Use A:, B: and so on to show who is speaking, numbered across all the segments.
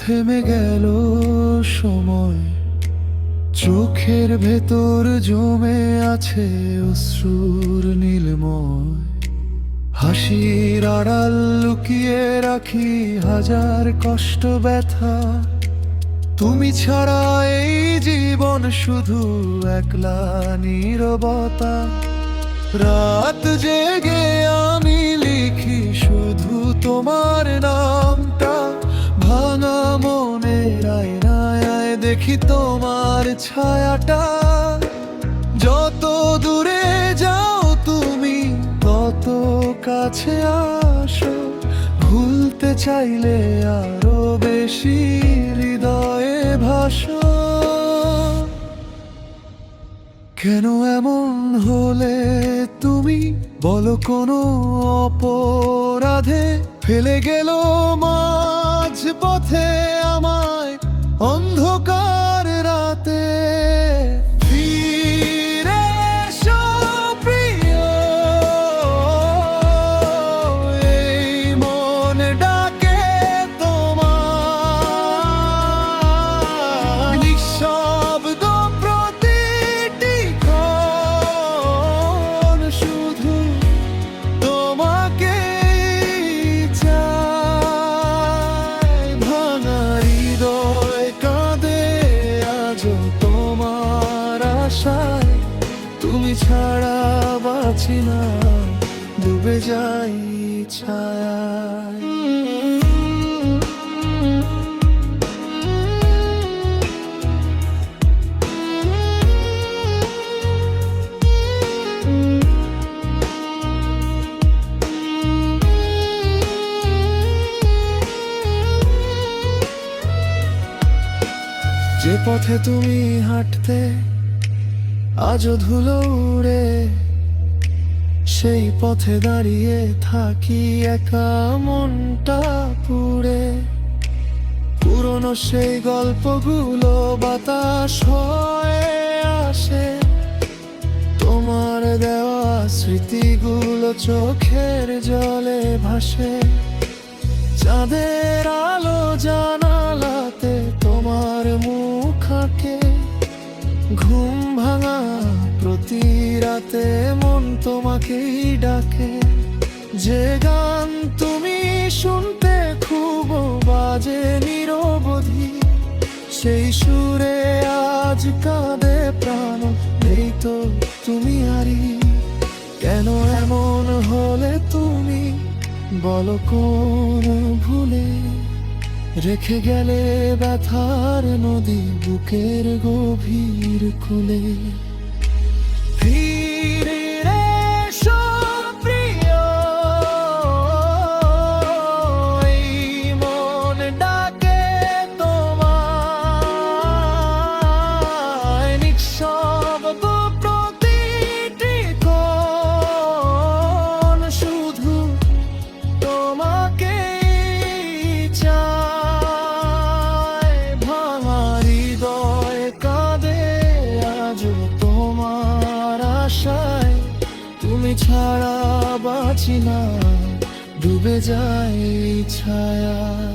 A: থেমে গেল সময়, চোখের ভেতর জমে আছে অশ্রুর নীলময়। হাসির আড়াল লুকিয়ে রাখি হাজার কষ্ট ব্যথা, তুমি ছাড়া এই জীবন শুধু একলা নীরবতা। রাত জেগে আমি লিখি শুধু তোমার নামটা, ভাঙা মনের আয়নায় দেখি তোমার ছায়াটা। যত দূরে যাও তুমি তত কাছে আসো, ভুলতে চাইলে আরো বেশি হৃদয়ে ভাসো। কেন এমন হলে তুমি বলো, কোনো অপরাধে ফেলে গেল মাঝ পথে আমায় অন্ধকার রাতে। ফিরে এসো প্রিয়, এই মন ডাকে তোমার। নিঃশব্দ প্রতিটি ক্ষণ শুধু তোমাকে চাই। ভাঙা হৃদয় কাঁদে আজও তোমার আশায়, তুমি ছাড়া বাঁচি না, ডুবে যাই ছায়ায়। যে পথে তুমি হাঁটতে আজও ধুলো উড়ে, সেই পথে দাঁড়িয়ে থাকি একা মনটা পুড়ে। পুরনো সেই গল্পগুলো বাতাস হয়ে আসে, তোমার দেওয়া স্মৃতিগুলো চোখের জলে ভাসে। চাঁদের আলো জানালাতে তোমার মুখ আঁকে, ঘুম ভাঙা প্রতি রাতে মন তোমাকেই ডাকে। যে গান তুমি শুনতে খুব বাজে নিরবধি, সেই সুরে আজ কাঁদে প্রাণ, নেই তো তুমি আরি। কেন এমন হলে তুমি বলো, কোন ভুলে রেখে গেলে ব্যথার নদী বুকের গভীর কুলে। ফিরে এসো প্রিয়, এই মন ডাকে তোমায়। নিঃশব্দ প্রতিটি ক্ষণ শুধু তোমাকে চাই। ভাঙা হৃদয় কাঁদে আজও তোমার আশায়, তুমি ছাড়া বাঁচি না, ডুবে যাই ছায়ায়।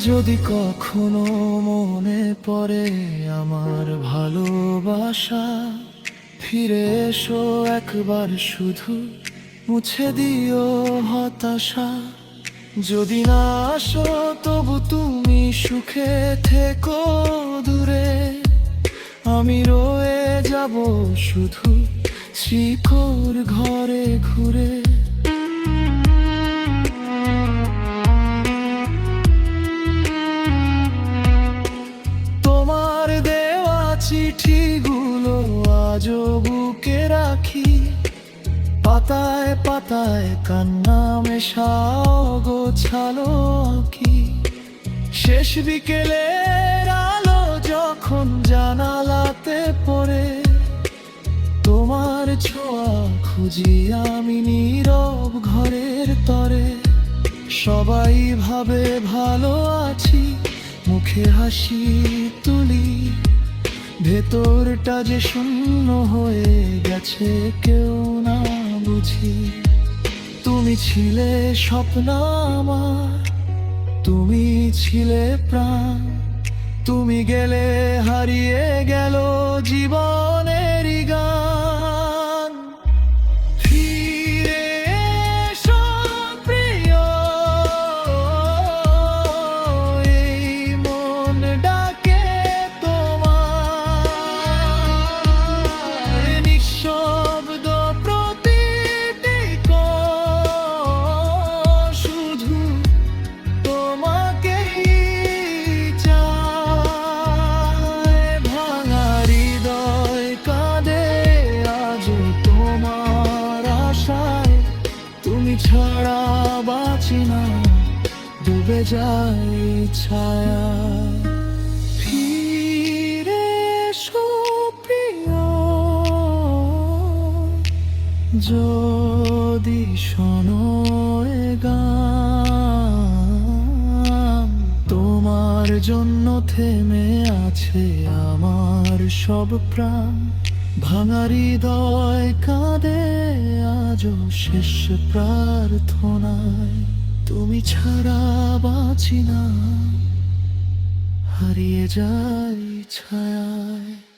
A: যদি কখনো মনে পড়ে আমার ভালোবাসা, ফিরে এসো একবার শুধু, মুছে দিও হতাশা। যদি না আসো তবু তুমি সুখে থেকো দূরে, আমি রয়ে যাব শুধু শিকড় ঘরে ঘুরে। চিঠিগুলো আজও বুকে রাখি, পাতায় পাতায় কান্না মেশাও গোছালো আঁকি। শেষ বিকেলের আলো যখন জানালাতে পড়ে, তোমার ছোঁয়া খুঁজি আমি নীরব ঘরের তরে। সবাই ভাবে ভালো আছি, মুখে হাসি তুলি, ভেতরটা যে শূন্য হয়ে গেছে কেউ না বুঝি। তুমি ছিলে স্বপ্ন আমার, তুমি ছিলে প্রাণ, তুমি গেলে হারিয়ে গেল জীবনেরই গান। ফিরে এসো প্রিয়, এই মন ডাকে তোমার, নিঃশব্দ প্রতিটি কণ শুধু তোমাকেই চায়। ভাঙা হৃদয় কাঁদে আজও তোমার আশায়, তুমি ছাড়া বাঁচি না, ডুবে যায় ছায়ায়। ফিরে এসো প্রিয়, যদি শোনো এ গান, তোমার জন্য থেমে আছে আমার সব প্রাণ। ভাঙা হৃদয় কাঁদে আজও শেষ প্রার্থনায়, তুমি ছাড়া বাঁচি না, হারিয়ে যাই ছায়ায়।